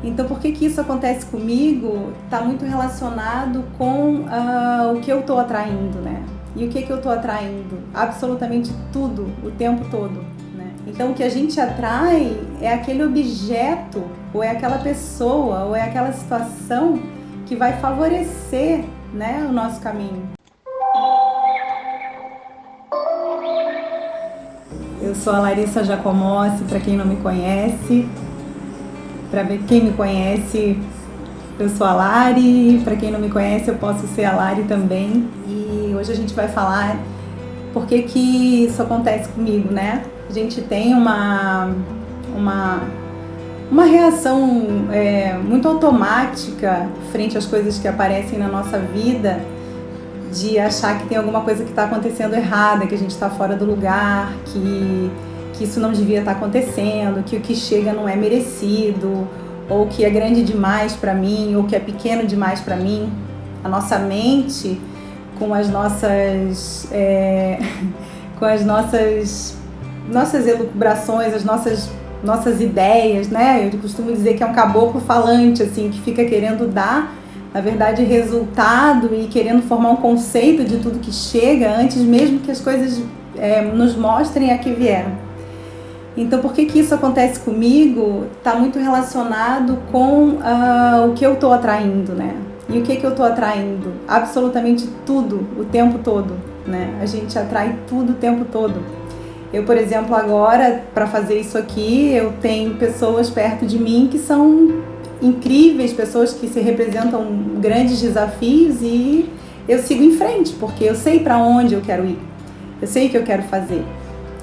Então, por que que isso acontece comigo? Está muito relacionado com o que eu estou atraindo, né? E o que que eu estou atraindo? Absolutamente tudo, o tempo todo, né? Então, o que a gente atrai é aquele objeto, ou é aquela pessoa, ou é aquela situação que vai favorecer, né, o nosso caminho. Eu sou a Larissa Jacomossi, para quem não me conhece. Para quem me conhece, eu sou a Lari. Para quem não me conhece, eu posso ser a Lari também. E hoje a gente vai falar por que que isso acontece comigo, né? A gente tem uma reação muito automática frente às coisas que aparecem na nossa vida, de achar que tem alguma coisa que está acontecendo errada, que a gente está fora do lugar, que isso não devia estar acontecendo, que o que chega não é merecido, ou que é grande demais para mim, ou que é pequeno demais para mim. A nossa mente, com as nossas elucubrações, as nossas ideias, né? Eu costumo dizer que é um caboclo falante, assim, que fica querendo dar, na verdade, resultado e querendo formar um conceito de tudo que chega antes mesmo que as coisas nos mostrem a que vieram. Então, por que que isso acontece comigo? Está muito relacionado com o que eu estou atraindo, né? E o que que eu estou atraindo? Absolutamente tudo, o tempo todo, né? A gente atrai tudo o tempo todo. Eu, por exemplo, agora, para fazer isso aqui, eu tenho pessoas perto de mim que são incríveis, pessoas que se representam grandes desafios, e eu sigo em frente, porque eu sei para onde eu quero ir, eu sei o que eu quero fazer.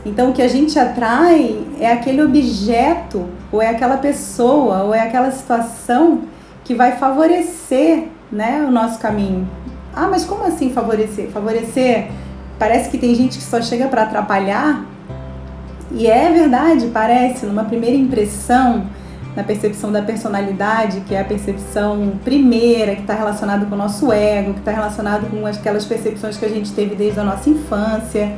Então, o que a gente atrai é aquele objeto, ou é aquela pessoa, ou é aquela situação que vai favorecer, né, o nosso caminho. Ah, mas como assim favorecer? Favorecer, parece que tem gente que só chega para atrapalhar, e é verdade, parece, numa primeira impressão, na percepção da personalidade, que é a percepção primeira, que está relacionada com o nosso ego, que está relacionado com aquelas percepções que a gente teve desde a nossa infância.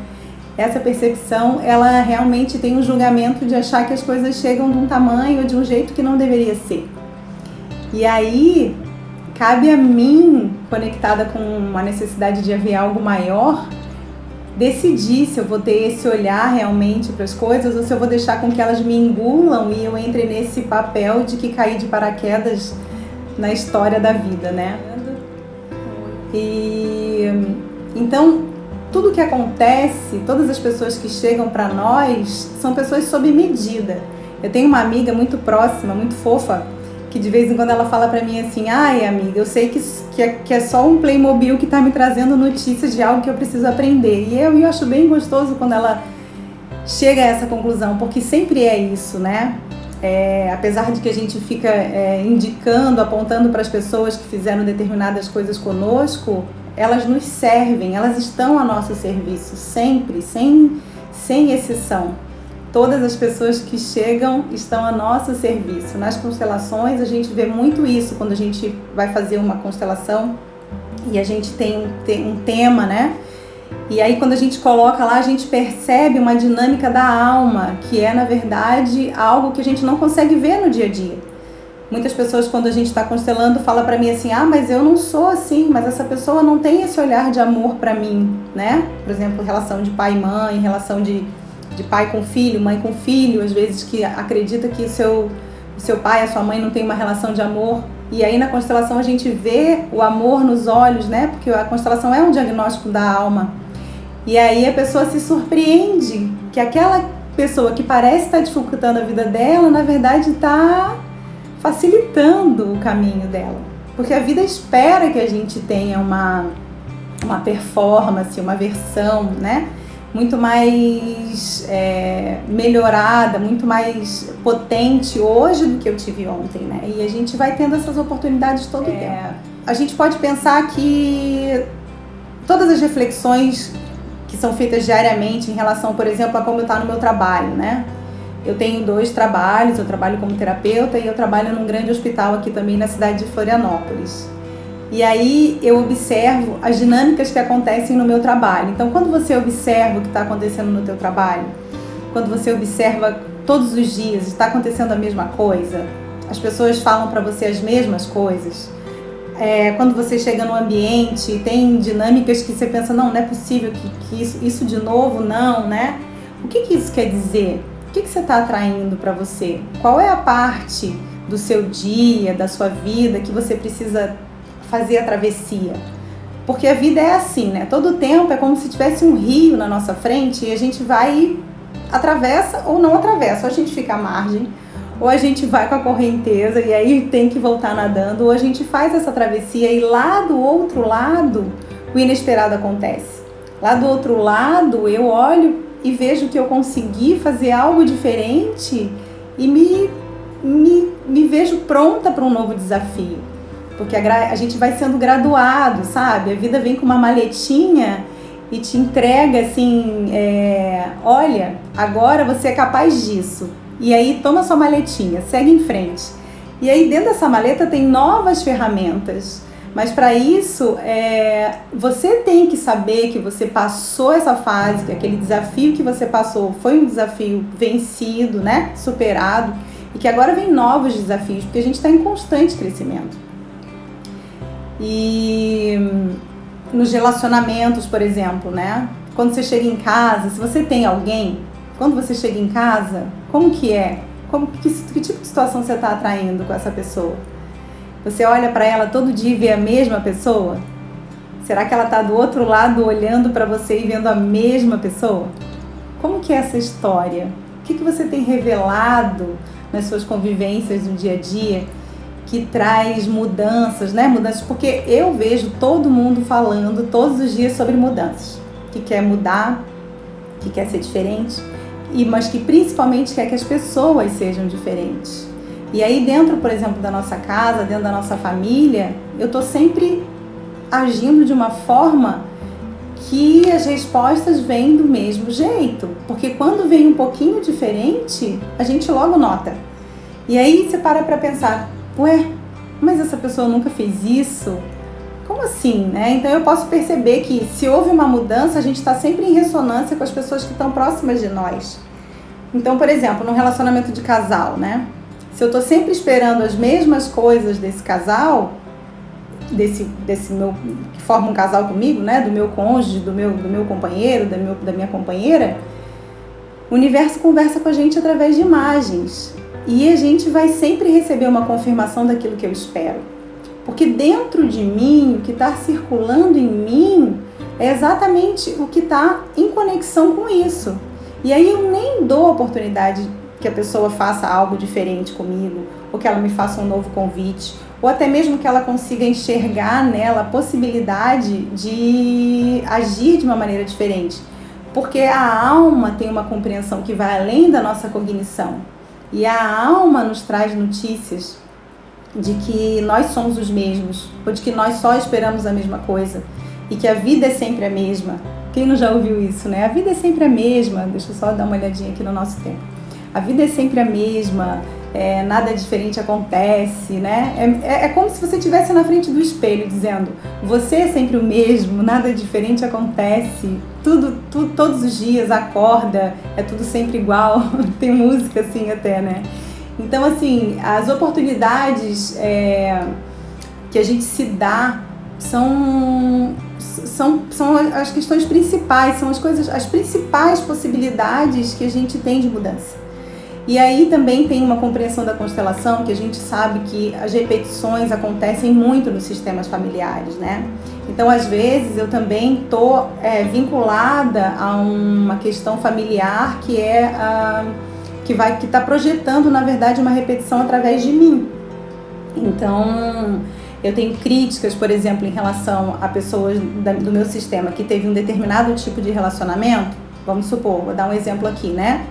Essa percepção, ela realmente tem um julgamento de achar que as coisas chegam de um tamanho ou de um jeito que não deveria ser. E aí, cabe a mim, conectada com uma necessidade de haver algo maior, decidir se eu vou ter esse olhar realmente para as coisas ou se eu vou deixar com que elas me engulam e eu entre nesse papel de que caí de paraquedas na história da vida, né? E então, tudo que acontece, todas as pessoas que chegam para nós são pessoas sob medida. Eu tenho uma amiga muito próxima, muito fofa, que de vez em quando ela fala para mim assim: ai, amiga, eu sei que é só um Playmobil que está me trazendo notícias de algo que eu preciso aprender. E eu acho bem gostoso quando ela chega a essa conclusão, porque sempre é isso, né? Apesar de que a gente fica indicando, apontando para as pessoas que fizeram determinadas coisas conosco, elas nos servem, elas estão a nosso serviço, sempre, sem exceção. Todas as pessoas que chegam estão a nosso serviço. Nas constelações a gente vê muito isso, quando a gente vai fazer uma constelação e a gente tem um tema, né? E aí quando a gente coloca lá, a gente percebe uma dinâmica da alma, que é, na verdade, algo que a gente não consegue ver no dia a dia. Muitas pessoas, quando a gente está constelando, falam para mim assim: ah, mas eu não sou assim, mas essa pessoa não tem esse olhar de amor para mim, né? Por exemplo, relação de pai e mãe, relação de pai com filho, mãe com filho, às vezes que acredita que o seu pai, a sua mãe não tem uma relação de amor. E aí na constelação a gente vê o amor nos olhos, né? Porque a constelação é um diagnóstico da alma. E aí a pessoa se surpreende que aquela pessoa que parece estar dificultando a vida dela, na verdade está facilitando o caminho dela. Porque a vida espera que a gente tenha uma performance, uma versão, né? Muito mais melhorada, muito mais potente hoje do que eu tive ontem, né? E a gente vai tendo essas oportunidades todo o tempo. A gente pode pensar que todas as reflexões que são feitas diariamente em relação, por exemplo, a como está no meu trabalho, né? Eu tenho 2 trabalhos, eu trabalho como terapeuta e eu trabalho num grande hospital aqui também na cidade de Florianópolis. E aí eu observo as dinâmicas que acontecem no meu trabalho. Então, quando você observa o que está acontecendo no teu trabalho, quando você observa todos os dias, está acontecendo a mesma coisa, As pessoas falam para você as mesmas coisas. Quando você chega no ambiente, tem dinâmicas que você pensa, não é possível que isso de novo, não, né? O que isso quer dizer? O que você está atraindo para você? Qual é a parte do seu dia, da sua vida, que você precisa fazer a travessia? Porque a vida é assim, né? Todo tempo é como se tivesse um rio na nossa frente e a gente vai, atravessa ou não atravessa, ou a gente fica à margem, ou a gente vai com a correnteza e aí tem que voltar nadando, ou a gente faz essa travessia e lá do outro lado o inesperado acontece. Lá do outro lado eu olho e vejo que eu consegui fazer algo diferente e me vejo pronta para um novo desafio. Porque a gente vai sendo graduado, sabe? A vida vem com uma maletinha e te entrega assim, olha, agora você é capaz disso. E aí toma sua maletinha, segue em frente. E aí dentro dessa maleta tem novas ferramentas. Mas para isso, você tem que saber que você passou essa fase, que aquele desafio que você passou foi um desafio vencido, né? Superado. E que agora vem novos desafios, porque a gente está em constante crescimento. E nos relacionamentos, por exemplo, né? Quando você chega em casa, se você tem alguém, quando você chega em casa, como que é? Que tipo de situação você está atraindo com essa pessoa? Você olha para ela todo dia e vê a mesma pessoa? Será que ela está do outro lado olhando para você e vendo a mesma pessoa? Como que é essa história? O que você tem revelado nas suas convivências do dia a dia que traz mudanças, né? Mudanças, porque eu vejo todo mundo falando todos os dias sobre mudanças, que quer mudar, que quer ser diferente, mas que principalmente quer que as pessoas sejam diferentes. E aí dentro, por exemplo, da nossa casa, dentro da nossa família, eu tô sempre agindo de uma forma que as respostas vêm do mesmo jeito, porque quando vem um pouquinho diferente, a gente logo nota. E aí você para pensar, ué, mas essa pessoa nunca fez isso? Como assim, né? Então eu posso perceber que se houve uma mudança, a gente está sempre em ressonância com as pessoas que estão próximas de nós. Então, por exemplo, num relacionamento de casal, né? Se eu estou sempre esperando as mesmas coisas desse casal, desse meu, que forma um casal comigo, né? Do meu cônjuge, do meu companheiro, da minha companheira, o universo conversa com a gente através de imagens. E a gente vai sempre receber uma confirmação daquilo que eu espero. Porque dentro de mim, o que está circulando em mim, é exatamente o que está em conexão com isso. E aí eu nem dou a oportunidade que a pessoa faça algo diferente comigo, ou que ela me faça um novo convite, ou até mesmo que ela consiga enxergar nela a possibilidade de agir de uma maneira diferente. Porque a alma tem uma compreensão que vai além da nossa cognição. E a alma nos traz notícias de que nós somos os mesmos, ou de que nós só esperamos a mesma coisa, e que a vida é sempre a mesma. Quem não já ouviu isso, né? A vida é sempre a mesma. Deixa eu só dar uma olhadinha aqui no nosso tempo. A vida é sempre a mesma, nada diferente acontece, né? É como se você estivesse na frente do espelho dizendo, você é sempre o mesmo, nada diferente acontece, tudo todos os dias acorda, é tudo sempre igual. Tem música assim até, né? Então, assim, as oportunidades que a gente se dá são as questões principais, são as principais possibilidades que a gente tem de mudança. E aí também tem uma compreensão da constelação, que a gente sabe que as repetições acontecem muito nos sistemas familiares, né? Então, às vezes, eu também estou vinculada a uma questão familiar que que está projetando, na verdade, uma repetição através de mim. Então, eu tenho críticas, por exemplo, em relação a pessoas do meu sistema que teve um determinado tipo de relacionamento. Vamos supor, vou dar um exemplo aqui, né?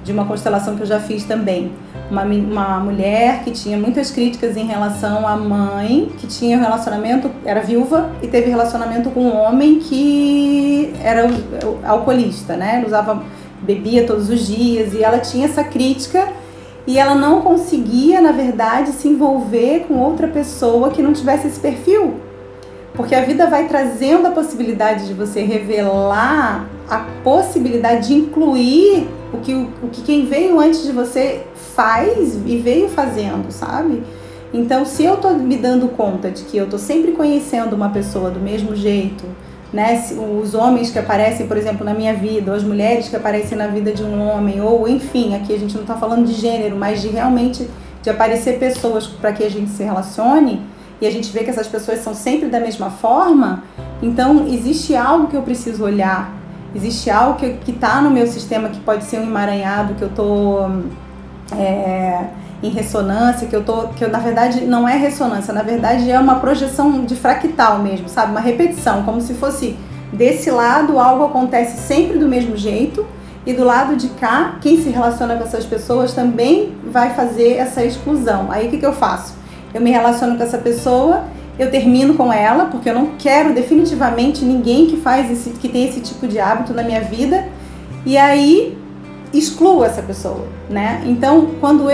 De uma constelação que eu já fiz também. Uma mulher que tinha muitas críticas em relação à mãe, que tinha relacionamento, era viúva e teve relacionamento com um homem que era alcoolista, né? Ele bebia todos os dias e ela tinha essa crítica e ela não conseguia, na verdade, se envolver com outra pessoa que não tivesse esse perfil. Porque a vida vai trazendo a possibilidade de você revelar a possibilidade de incluir o que quem veio antes de você faz e veio fazendo, sabe? Então, se eu tô me dando conta de que eu tô sempre conhecendo uma pessoa do mesmo jeito, né? Os homens que aparecem, por exemplo, na minha vida, ou as mulheres que aparecem na vida de um homem, ou enfim, aqui a gente não está falando de gênero, mas de realmente de aparecer pessoas para que a gente se relacione, e a gente vê que essas pessoas são sempre da mesma forma. Então existe algo que eu preciso olhar, existe algo que está no meu sistema, que pode ser um emaranhado, que eu estou em ressonância, que na verdade não é ressonância, na verdade é uma projeção de fractal mesmo, sabe? Uma repetição, como se fosse desse lado algo acontece sempre do mesmo jeito, e do lado de cá, quem se relaciona com essas pessoas também vai fazer essa exclusão. Aí o que eu faço? Eu me relaciono com essa pessoa, eu termino com ela, porque eu não quero definitivamente ninguém que tem esse tipo de hábito na minha vida, e aí excluo essa pessoa, né? Então, quando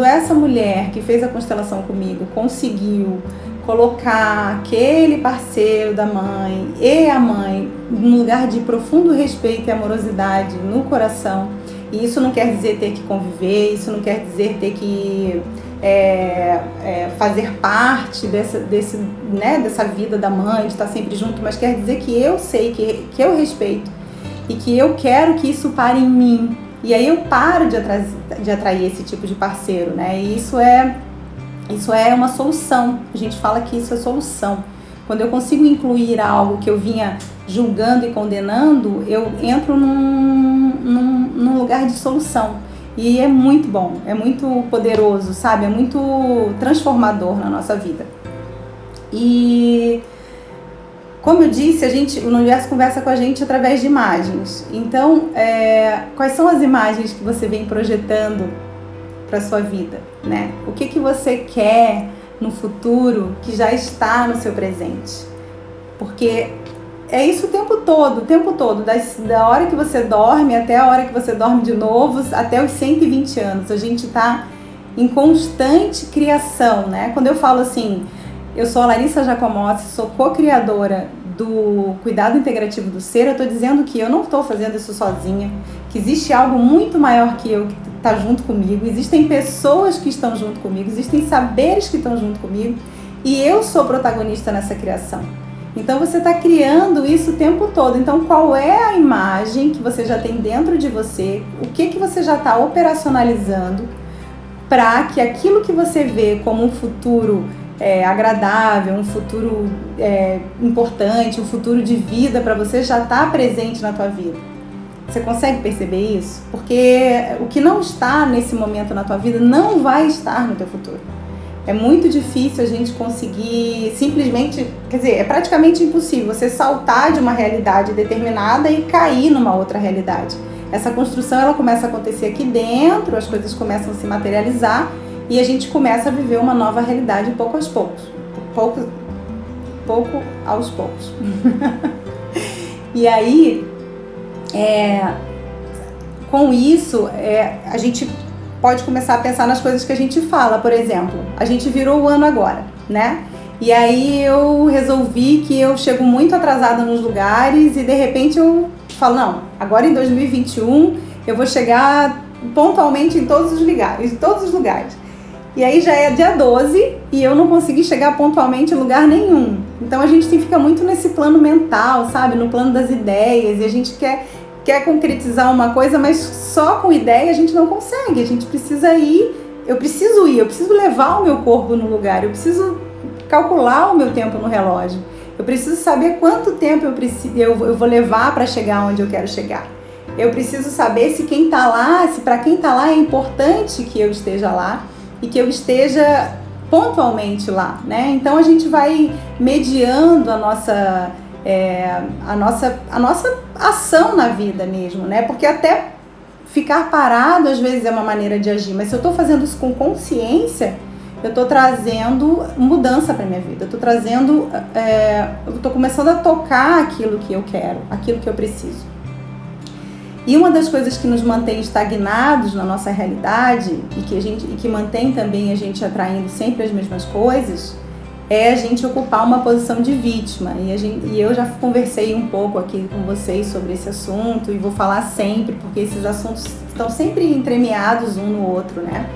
essa mulher que fez a constelação comigo conseguiu colocar aquele parceiro da mãe e a mãe num lugar de profundo respeito e amorosidade no coração, e isso não quer dizer ter que conviver, isso não quer dizer ter que fazer parte dessa vida da mãe, de estar sempre junto, mas quer dizer que eu sei, que eu respeito e que eu quero que isso pare em mim. E aí eu paro de atrair esse tipo de parceiro, né? E isso é uma solução. A gente fala que isso é solução. Quando eu consigo incluir algo que eu vinha julgando e condenando, eu entro num lugar de solução. E é muito bom, é muito poderoso, sabe? É muito transformador na nossa vida. E como eu disse, o universo conversa com a gente através de imagens. Então, quais são as imagens que você vem projetando para a sua vida, né? O que você quer no futuro que já está no seu presente? Porque é isso o tempo todo, da hora que você dorme até a hora que você dorme de novo, até os 120 anos. A gente está em constante criação, né? Quando eu falo assim, eu sou a Larissa Jacomossi, sou co-criadora do Cuidado Integrativo do Ser, eu estou dizendo que eu não estou fazendo isso sozinha, que existe algo muito maior que eu que está junto comigo, existem pessoas que estão junto comigo, existem saberes que estão junto comigo, e eu sou protagonista nessa criação. Então você está criando isso o tempo todo. Então qual é a imagem que você já tem dentro de você, o que você já está operacionalizando para que aquilo que você vê como um futuro agradável, um futuro importante, um futuro de vida para você já está presente na tua vida. Você consegue perceber isso? Porque o que não está nesse momento na tua vida não vai estar no teu futuro. É muito difícil a gente conseguir simplesmente, quer dizer, é praticamente impossível você saltar de uma realidade determinada e cair numa outra realidade. Essa construção ela começa a acontecer aqui dentro, as coisas começam a se materializar e a gente começa a viver uma nova realidade pouco aos poucos. Pouco aos poucos. E aí, com isso, a gente pode começar a pensar nas coisas que a gente fala. Por exemplo, a gente virou o ano agora, né? E aí eu resolvi que eu chego muito atrasada nos lugares e de repente eu falo, não, agora em 2021 eu vou chegar pontualmente em todos os lugares. E aí já é dia 12 e eu não consegui chegar pontualmente em lugar nenhum. Então a gente fica muito nesse plano mental, sabe? No plano das ideias, e a gente quer concretizar uma coisa, mas só com ideia a gente não consegue. A gente precisa ir, eu preciso levar o meu corpo no lugar, eu preciso calcular o meu tempo no relógio, eu preciso saber quanto tempo eu vou levar para chegar onde eu quero chegar. Eu preciso saber se quem está lá, se para quem está lá é importante que eu esteja lá e que eu esteja pontualmente lá, né? Então a gente vai mediando a nossa ação na vida mesmo, né? Porque até ficar parado às vezes é uma maneira de agir, mas se eu estou fazendo isso com consciência, eu estou trazendo mudança para minha vida, eu estou começando a tocar aquilo que eu quero, aquilo que eu preciso. E uma das coisas que nos mantém estagnados na nossa realidade e que mantém também a gente atraindo sempre as mesmas coisas é a gente ocupar uma posição de vítima. E eu já conversei um pouco aqui com vocês sobre esse assunto e vou falar sempre, porque esses assuntos estão sempre entremeados um no outro, né?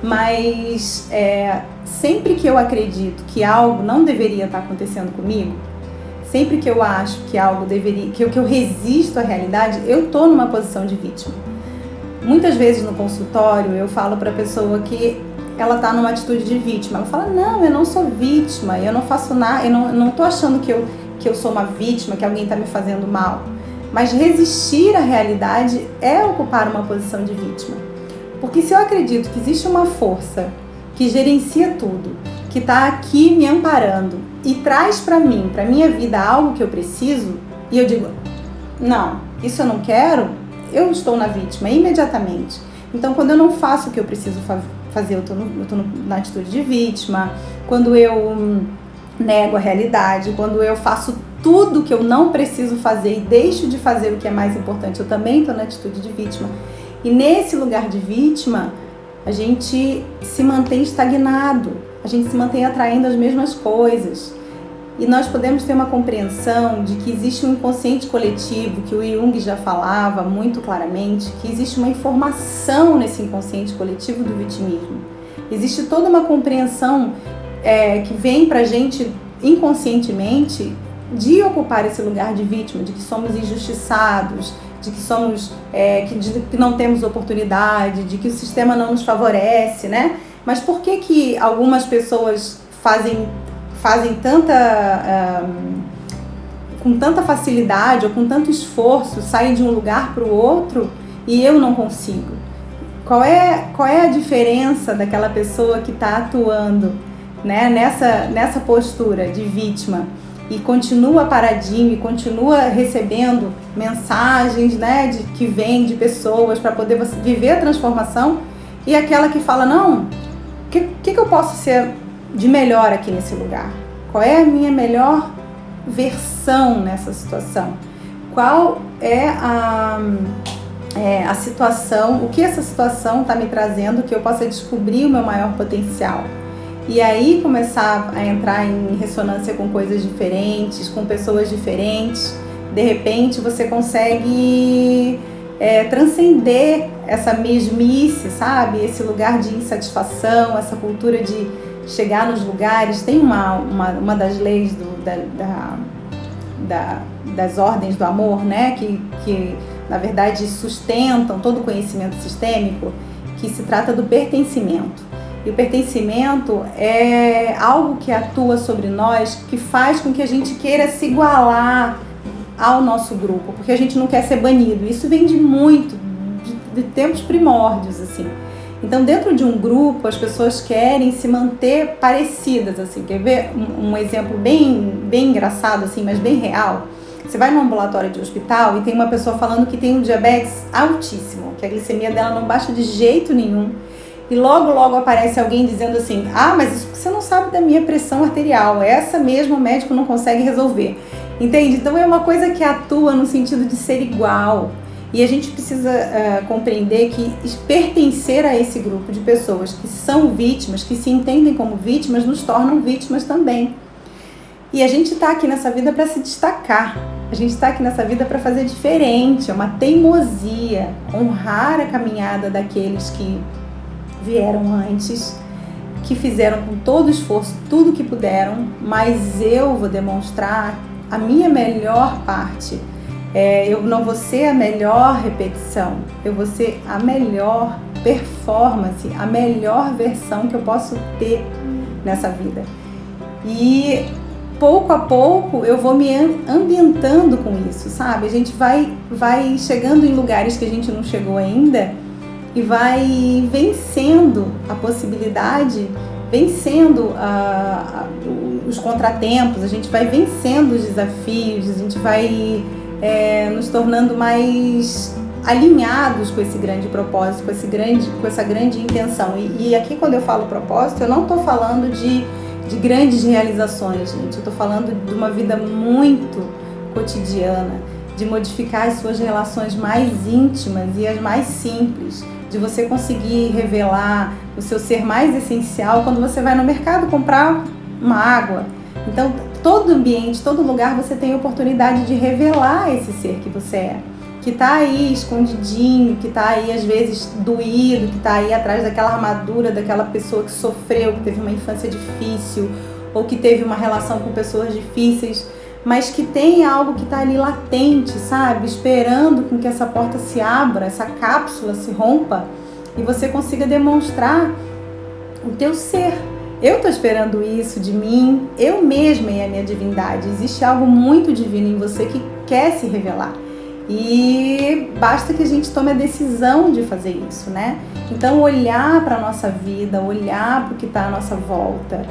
Mas sempre que eu acredito que algo não deveria estar acontecendo comigo, sempre que eu acho que algo deveria, que eu resisto à realidade, eu estou numa posição de vítima. Muitas vezes no consultório eu falo para a pessoa que ela está numa atitude de vítima. Ela fala, não, eu não sou vítima, eu não faço nada, eu não estou achando que eu sou uma vítima, que alguém está me fazendo mal. Mas resistir à realidade é ocupar uma posição de vítima. Porque se eu acredito que existe uma força que gerencia tudo, que está aqui me amparando e traz para mim, para minha vida, algo que eu preciso, e eu digo, não, isso eu não quero, eu estou na vítima imediatamente. Então, quando eu não faço o que eu preciso fazer, eu estou na atitude de vítima. Quando eu nego a realidade, quando eu faço tudo que eu não preciso fazer e deixo de fazer o que é mais importante, eu também estou na atitude de vítima. E nesse lugar de vítima, a gente se mantém estagnado, a gente se mantém atraindo as mesmas coisas. E nós podemos ter uma compreensão de que existe um inconsciente coletivo, que o Jung já falava muito claramente, que existe uma informação nesse inconsciente coletivo do vitimismo. Existe toda uma compreensão que vem pra gente inconscientemente de ocupar esse lugar de vítima, de que somos injustiçados, de que somos que não temos oportunidade, de que o sistema não nos favorece, né? Mas por que algumas pessoas fazem com tanta facilidade ou com tanto esforço, saem de um lugar para o outro e eu não consigo? Qual é a diferença daquela pessoa que está atuando, né, nessa postura de vítima e continua paradinho e continua recebendo mensagens, né, que vêm de pessoas para poder viver a transformação, e aquela que fala, não, o que eu posso ser de melhor aqui nesse lugar? Qual é a minha melhor versão nessa situação? Qual é a situação, o que essa situação está me trazendo que eu possa descobrir o meu maior potencial? E aí começar a entrar em ressonância com coisas diferentes, com pessoas diferentes. De repente você consegue transcender essa mesmice, sabe? Esse lugar de insatisfação, essa cultura de chegar nos lugares. Tem uma das leis das ordens do amor, né? Que na verdade sustentam todo o conhecimento sistêmico, que se trata do pertencimento. E o pertencimento é algo que atua sobre nós, que faz com que a gente queira se igualar ao nosso grupo, porque a gente não quer ser banido. Isso vem de tempos primórdios, assim. Então, dentro de um grupo, as pessoas querem se manter parecidas, assim. Quer ver um exemplo bem engraçado, assim, mas bem real? Você vai num ambulatório de hospital e tem uma pessoa falando que tem um diabetes altíssimo, que a glicemia dela não baixa de jeito nenhum. E logo aparece alguém dizendo assim, mas isso você não sabe da minha pressão arterial, essa mesmo o médico não consegue resolver. Entende? Então é uma coisa que atua no sentido de ser igual. E a gente precisa compreender que pertencer a esse grupo de pessoas que são vítimas, que se entendem como vítimas, nos tornam vítimas também. E a gente está aqui nessa vida para se destacar. A gente está aqui nessa vida para fazer diferente. É uma teimosia, honrar a caminhada daqueles que vieram antes, que fizeram com todo esforço tudo que puderam, mas eu vou demonstrar a minha melhor parte. Eu não vou ser a melhor repetição, eu vou ser a melhor performance, a melhor versão que eu posso ter nessa vida. E pouco a pouco eu vou me ambientando com isso, sabe? A gente vai chegando em lugares que a gente não chegou ainda e vai vencendo a possibilidade, vencendo os contratempos, a gente vai vencendo os desafios, a gente vai nos tornando mais alinhados com esse grande propósito, com essa grande intenção. E aqui, quando eu falo propósito, eu não estou falando de grandes realizações, gente. Eu estou falando de uma vida muito cotidiana, de modificar as suas relações mais íntimas e as mais simples, de você conseguir revelar o seu ser mais essencial quando você vai no mercado comprar uma água. Então, todo ambiente, todo lugar você tem a oportunidade de revelar esse ser que você é, que tá aí escondidinho, que tá aí às vezes doído, que tá aí atrás daquela armadura daquela pessoa que sofreu, que teve uma infância difícil ou que teve uma relação com pessoas difíceis, mas que tem algo que tá ali latente, sabe? Esperando com que essa porta se abra, essa cápsula se rompa e você consiga demonstrar o teu ser. Eu tô esperando isso de mim, eu mesma e a minha divindade. Existe algo muito divino em você que quer se revelar. E basta que a gente tome a decisão de fazer isso, né? Então, olhar para a nossa vida, olhar para o que está à nossa volta,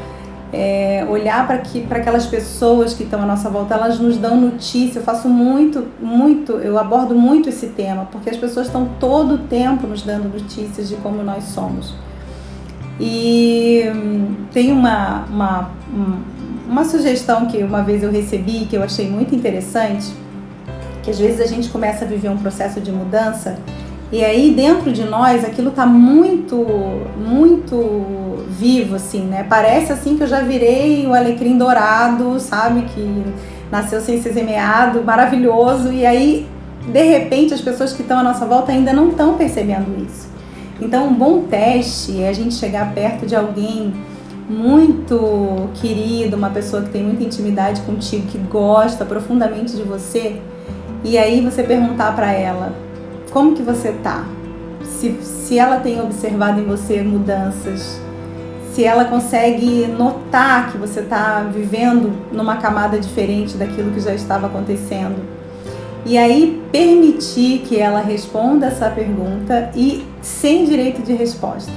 olhar para aquelas pessoas que estão à nossa volta, elas nos dão notícia. Eu faço eu abordo muito esse tema, porque as pessoas estão todo o tempo nos dando notícias de como nós somos. E tem uma sugestão que uma vez eu recebi, que eu achei muito interessante, que às vezes a gente começa a viver um processo de mudança e aí dentro de nós aquilo tá muito, muito vivo, assim, né? Parece assim que eu já virei o alecrim dourado, sabe? Que nasceu sem ser semeado, maravilhoso, e aí de repente as pessoas que estão à nossa volta ainda não estão percebendo isso. Então, um bom teste é a gente chegar perto de alguém muito querido, uma pessoa que tem muita intimidade contigo, que gosta profundamente de você, e aí você perguntar para ela como que você tá, se ela tem observado em você mudanças, se ela consegue notar que você está vivendo numa camada diferente daquilo que já estava acontecendo. E aí permitir que ela responda essa pergunta e sem direito de resposta.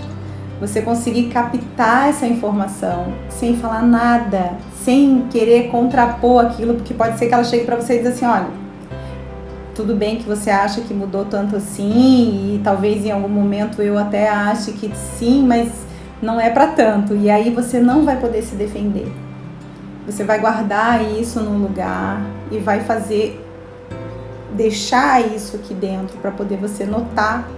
Você conseguir captar essa informação sem falar nada, sem querer contrapor aquilo, porque pode ser que ela chegue para você e diz assim, olha, tudo bem que você acha que mudou tanto assim e talvez em algum momento eu até ache que sim, mas não é para tanto. E aí você não vai poder se defender. Você vai guardar isso num lugar e vai deixar isso aqui dentro para poder você notar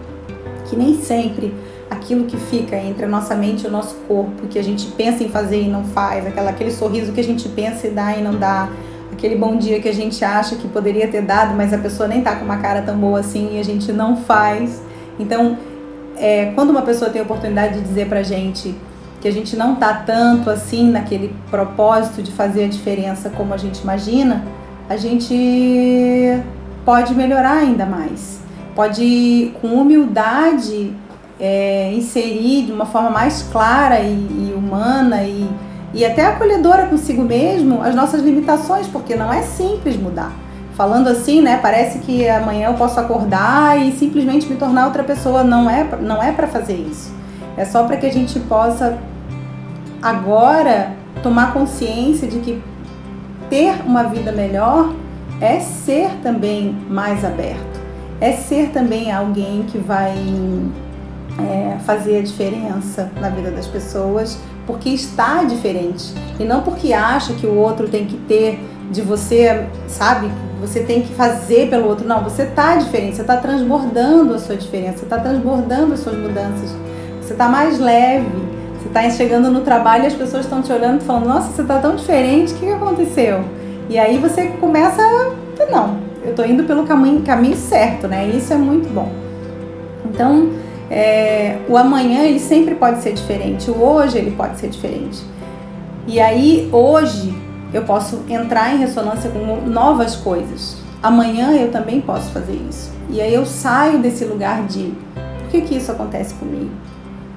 que nem sempre aquilo que fica entre a nossa mente e o nosso corpo, que a gente pensa em fazer e não faz, aquele sorriso que a gente pensa e dá e não dá, aquele bom dia que a gente acha que poderia ter dado, mas a pessoa nem tá com uma cara tão boa assim e a gente não faz. Então, quando uma pessoa tem a oportunidade de dizer pra gente que a gente não tá tanto assim naquele propósito de fazer a diferença como a gente imagina, a gente pode melhorar ainda mais, pode com humildade inserir de uma forma mais clara e humana e até acolhedora consigo mesmo as nossas limitações, porque não é simples mudar. Falando assim, né, parece que amanhã eu posso acordar e simplesmente me tornar outra pessoa. Não é para fazer isso. É só para que a gente possa agora tomar consciência de que ter uma vida melhor é ser também mais aberto, é ser também alguém que vai fazer a diferença na vida das pessoas, porque está diferente e não porque acha que o outro tem que ter de você, sabe? Você tem que fazer pelo outro. Não, você está diferente, você está transbordando a sua diferença, você está transbordando as suas mudanças, você está mais leve, você está chegando no trabalho e as pessoas estão te olhando e falando, nossa, você está tão diferente, o que aconteceu? E aí você começa não, eu estou indo pelo caminho certo, né? E isso é muito bom. Então, o amanhã ele sempre pode ser diferente, o hoje ele pode ser diferente. E aí hoje eu posso entrar em ressonância com novas coisas. Amanhã eu também posso fazer isso. E aí eu saio desse lugar de por que isso acontece comigo?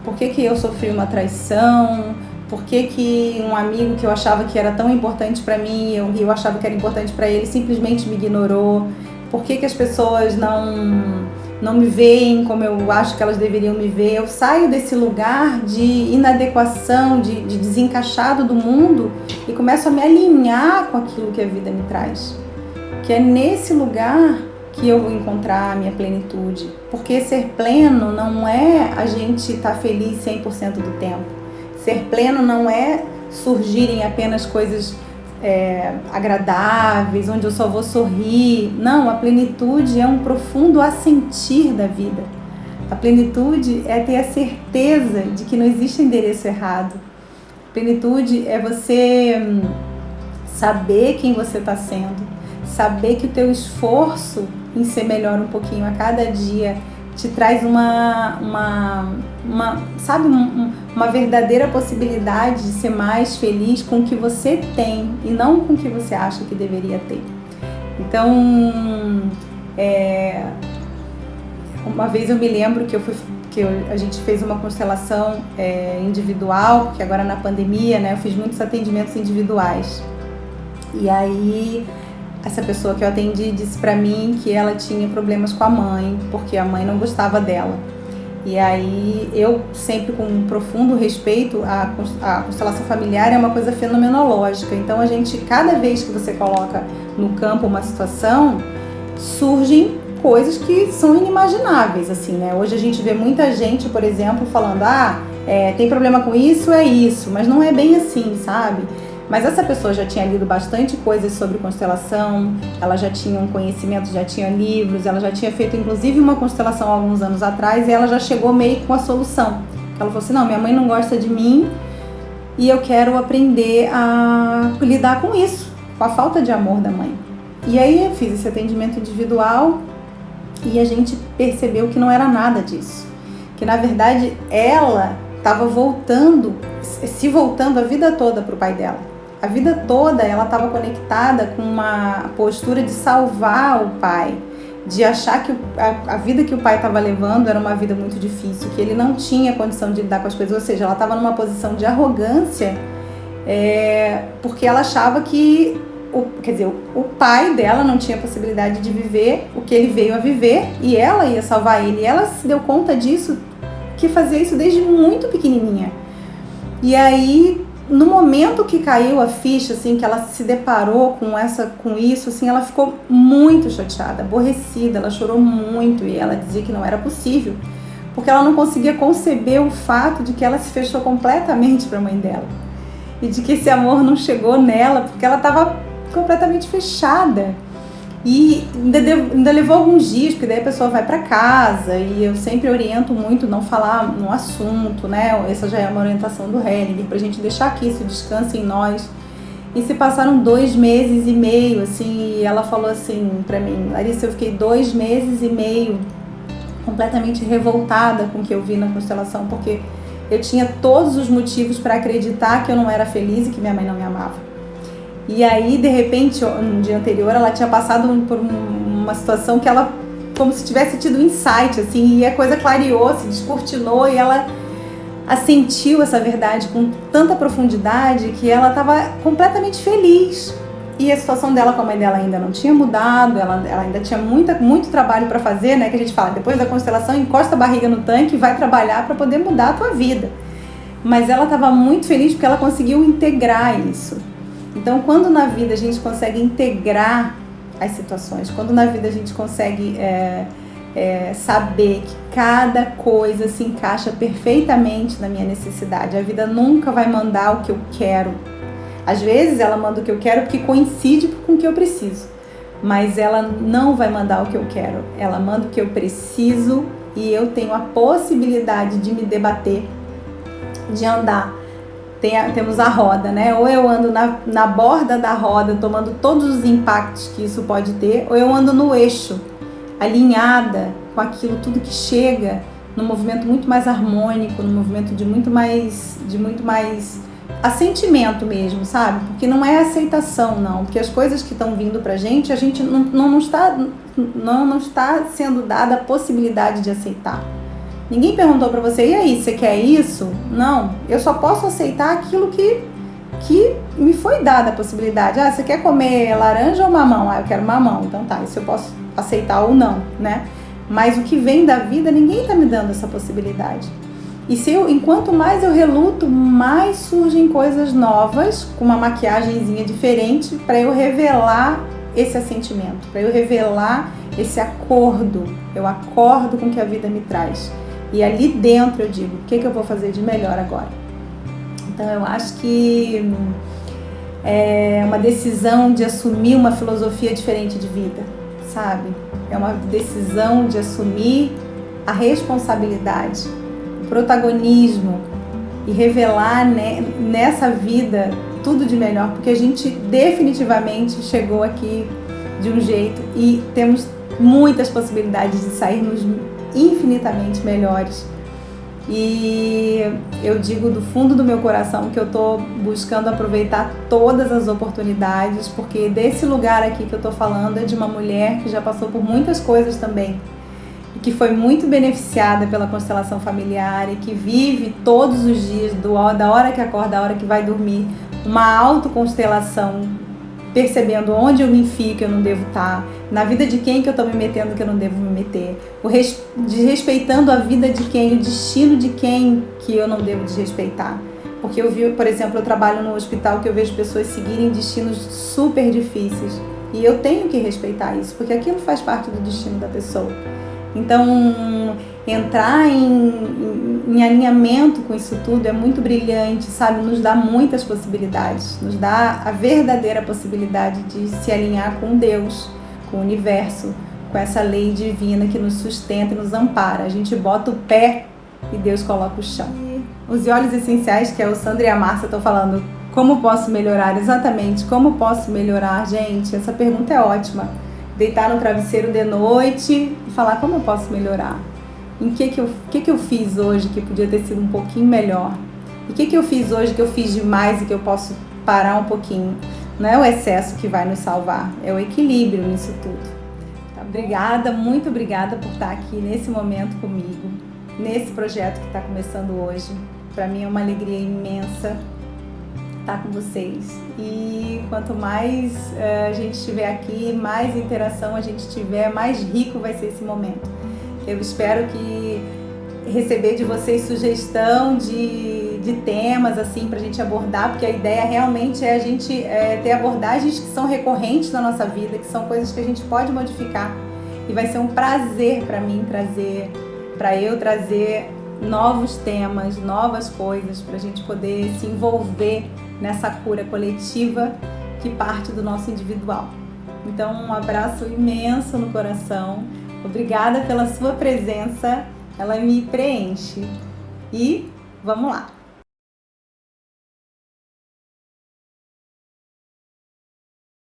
Por que eu sofri uma traição? Por que um amigo que eu achava que era tão importante para mim, eu achava que era importante para ele, simplesmente me ignorou? Por que as pessoas não me veem como eu acho que elas deveriam me ver? Eu saio desse lugar de inadequação, de desencaixado do mundo e começo a me alinhar com aquilo que a vida me traz. Que é nesse lugar que eu vou encontrar a minha plenitude. Porque ser pleno não é a gente estar feliz 100% do tempo. Ser pleno não é surgirem apenas coisas agradáveis, onde eu só vou sorrir. Não, a plenitude é um profundo assentir da vida. A plenitude é ter a certeza de que não existe endereço errado. A plenitude é você saber quem você está sendo, saber que o teu esforço em ser melhor um pouquinho a cada dia, te traz uma verdadeira possibilidade de ser mais feliz com o que você tem e não com o que você acha que deveria ter. Então, uma vez eu me lembro que a gente fez uma constelação individual, porque agora na pandemia, né, eu fiz muitos atendimentos individuais. E aí, essa pessoa que eu atendi disse pra mim que ela tinha problemas com a mãe, porque a mãe não gostava dela. E aí, eu sempre com um profundo respeito, a constelação familiar é uma coisa fenomenológica. Então, cada vez que você coloca no campo uma situação, surgem coisas que são inimagináveis, assim, né? Hoje a gente vê muita gente, por exemplo, falando, tem problema com isso, é isso, mas não é bem assim, sabe? Mas essa pessoa já tinha lido bastante coisas sobre constelação, ela já tinha um conhecimento, já tinha livros, ela já tinha feito inclusive uma constelação há alguns anos atrás e ela já chegou meio com a solução. Ela falou assim, não, minha mãe não gosta de mim e eu quero aprender a lidar com isso, com a falta de amor da mãe. E aí eu fiz esse atendimento individual e a gente percebeu que não era nada disso. Que na verdade ela estava se voltando a vida toda para o pai dela. A vida toda ela estava conectada com uma postura de salvar o pai, de achar que a vida que o pai estava levando era uma vida muito difícil, que ele não tinha condição de lidar com as coisas, ou seja, ela estava numa posição de arrogância, porque ela achava que o pai dela não tinha possibilidade de viver o que ele veio a viver e ela ia salvar ele. E ela se deu conta disso, que fazia isso desde muito pequenininha. E aí, no momento que caiu a ficha, assim, que ela se deparou com isso, assim, ela ficou muito chateada, aborrecida, ela chorou muito e ela dizia que não era possível, porque ela não conseguia conceber o fato de que ela se fechou completamente para a mãe dela e de que esse amor não chegou nela, porque ela estava completamente fechada. E ainda levou alguns dias, porque daí a pessoa vai para casa e eu sempre oriento muito não falar no assunto, né? Essa já é uma orientação do Hellinger, pra gente deixar que isso descanse em nós. E se passaram 2 meses e meio, assim, e ela falou assim pra mim, Larissa, eu fiquei 2 meses e meio completamente revoltada com o que eu vi na constelação, porque eu tinha todos os motivos para acreditar que eu não era feliz e que minha mãe não me amava. E aí, de repente, no dia anterior, ela tinha passado por uma situação que ela, como se tivesse tido um insight, assim, e a coisa clareou, se descortinou, e ela assentiu essa verdade com tanta profundidade que ela estava completamente feliz. E a situação dela com a mãe dela ainda não tinha mudado, ela ainda tinha muito trabalho para fazer, né? Que a gente fala, depois da constelação, encosta a barriga no tanque e vai trabalhar para poder mudar a tua vida. Mas ela estava muito feliz porque ela conseguiu integrar isso. Então, quando na vida a gente consegue integrar as situações, quando na vida a gente consegue saber que cada coisa se encaixa perfeitamente na minha necessidade, a vida nunca vai mandar o que eu quero. Às vezes ela manda o que eu quero porque coincide com o que eu preciso, mas ela não vai mandar o que eu quero, ela manda o que eu preciso e eu tenho a possibilidade de me debater, de andar. Temos a roda, né? Ou eu ando na borda da roda, tomando todos os impactos que isso pode ter, ou eu ando no eixo, alinhada com aquilo tudo que chega, num movimento muito mais harmônico, num movimento de muito mais assentimento mesmo, sabe? Porque não é aceitação, não. Porque as coisas que estão vindo pra gente, a gente não está sendo dada a possibilidade de aceitar. Ninguém perguntou pra você, e aí, você quer isso? Não, eu só posso aceitar aquilo que me foi dada a possibilidade. Ah, você quer comer laranja ou mamão? Ah, eu quero mamão, então tá, isso eu posso aceitar ou não, né? Mas o que vem da vida, ninguém tá me dando essa possibilidade. E enquanto mais eu reluto, mais surgem coisas novas, com uma maquiagenzinha diferente, para eu revelar esse assentimento, para eu revelar esse acordo. Eu acordo com o que a vida me traz. E ali dentro eu digo, o que eu vou fazer de melhor agora? Então eu acho que é uma decisão de assumir uma filosofia diferente de vida, sabe? É uma decisão de assumir a responsabilidade, o protagonismo e revelar, né, nessa vida tudo de melhor, porque a gente definitivamente chegou aqui de um jeito e temos muitas possibilidades de sairmos infinitamente melhores. E eu digo do fundo do meu coração que eu estou buscando aproveitar todas as oportunidades, porque desse lugar aqui que eu estou falando é de uma mulher que já passou por muitas coisas também, e que foi muito beneficiada pela constelação familiar e que vive todos os dias, da hora que acorda, da hora que vai dormir, uma autoconstelação, percebendo onde eu me enfio que eu não devo estar, na vida de quem que eu estou me metendo que eu não devo me meter, desrespeitando a vida de quem, o destino de quem que eu não devo desrespeitar. Porque eu vi, por exemplo, eu trabalho no hospital que eu vejo pessoas seguirem destinos super difíceis e eu tenho que respeitar isso, porque aquilo faz parte do destino da pessoa. Então, entrar em alinhamento com isso tudo é muito brilhante, sabe? Nos dá muitas possibilidades, nos dá a verdadeira possibilidade de se alinhar com Deus, com o universo, com essa lei divina que nos sustenta e nos ampara. A gente bota o pé e Deus coloca o chão. Os óleos essenciais, que é o Sandra e a Márcia estão falando, como posso melhorar? Exatamente, como posso melhorar, gente? Essa pergunta é ótima. Deitar no travesseiro de noite e falar como eu posso melhorar. Em que eu fiz hoje que podia ter sido um pouquinho melhor? E o que eu fiz hoje que eu fiz demais e que eu posso parar um pouquinho? Não é o excesso que vai nos salvar, é o equilíbrio nisso tudo. Tá? Obrigada, muito obrigada por estar aqui nesse momento comigo, nesse projeto que está começando hoje. Para mim é uma alegria imensa estar com vocês. E quanto mais a gente estiver aqui, mais interação a gente tiver, mais rico vai ser esse momento. Eu espero que receber de vocês sugestão de temas assim pra gente abordar, porque a ideia realmente é a gente ter abordagens que são recorrentes na nossa vida, que são coisas que a gente pode modificar. E vai ser um prazer para mim trazer novos temas, novas coisas pra gente poder se envolver nessa cura coletiva que parte do nosso individual. Então, um abraço imenso no coração. Obrigada pela sua presença, ela me preenche. E vamos lá!